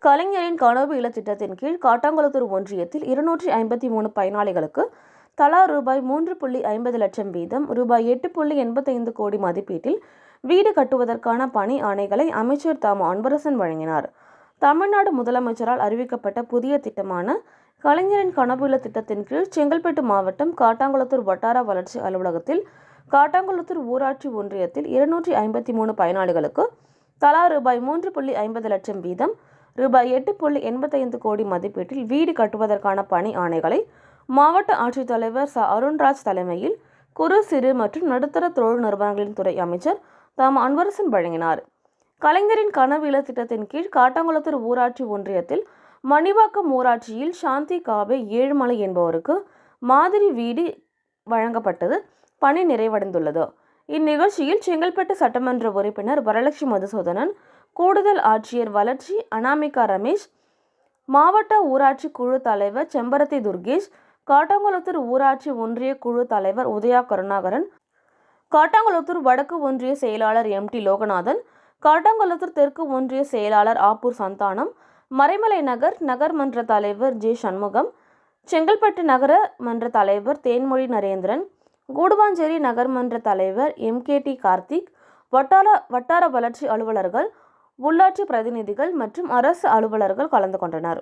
கலைஞரின் கனவு இல்ல திட்டத்தின் கீழ் காட்டாங்குளத்தூர் ஒன்றியத்தில் 253 பயனாளிகளுக்கு தலா ரூபாய் 3.50 லட்சம் வீதம் ரூபாய் 8.85 கோடி மதிப்பீட்டில் வீடு கட்டுவதற்கான பணி ஆணைகளை அமைச்சர் தாமு அன்பரசன் வழங்கினார். தமிழ்நாடு முதலமைச்சரால் அறிவிக்கப்பட்ட புதிய திட்டமான கலைஞரின் கனவு இல்ல திட்டத்தின் கீழ் செங்கல்பட்டு மாவட்டம் காட்டாங்குளத்தூர் வட்டார வளர்ச்சி அலுவலகத்தில் காட்டாங்குளத்தூர் ஊராட்சி ஒன்றியத்தில் 253 பயனாளிகளுக்கு தலா ரூபாய் 3.50 லட்சம் வீதம் ரூபாய் 8.85 கோடி மதிப்பீட்டில் வீடு கட்டுவதற்கான பணி ஆணைகளை மாவட்ட ஆட்சித்தலைவர் அருண்ராஜ் தலைமையில் குறு சிறு மற்றும் நடுத்தர தொழில் நிறுவனங்களின் துறை அமைச்சர் தாமு அன்பரசன் வழங்கினார். கலைஞரின் கனவு இல்ல திட்டத்தின் கீழ் காட்டாங்குளத்தூர் ஊராட்சி ஒன்றியத்தில் மணிவாக்கம் ஊராட்சியில் சாந்தி காபே ஏழுமலை என்பவருக்கு மாதிரி வீடு வழங்கப்பட்டது பணி நிறைவடைந்துள்ளது. இந்நிகழ்ச்சியில் செங்கல்பட்டு சட்டமன்ற உறுப்பினர் வரலட்சுமி மதுசூதனன், கூடுதல் ஆட்சியர் வளர்ச்சி அனாமிகா ரமேஷ், மாவட்ட ஊராட்சி குழு தலைவர் செம்பரத்தி துர்கேஷ், காட்டாங்குளத்தூர் ஊராட்சி ஒன்றிய குழு தலைவர் உதயா கருணாகரன், காட்டாங்குளத்தூர் வடக்கு ஒன்றிய செயலாளர் எம்.டி. லோகநாதன், காட்டாங்குளத்தூர் தெற்கு ஒன்றிய செயலாளர் ஆப்பூர் சந்தானம், மறைமலை நகர் நகர்மன்ற தலைவர் ஜே. சண்முகம், செங்கல்பட்டு நகர மன்ற தலைவர் தேன்மொழி நரேந்திரன், கூடுவாஞ்சேரி நகர்மன்ற தலைவர் எம்.கே.டி. கார்த்திக், வட்டார வளர்ச்சி அலுவலர்கள், உள்ளாட்சி பிரதிநிதிகள் மற்றும் அரசு அலுவலர்கள் கலந்து கொண்டனர்.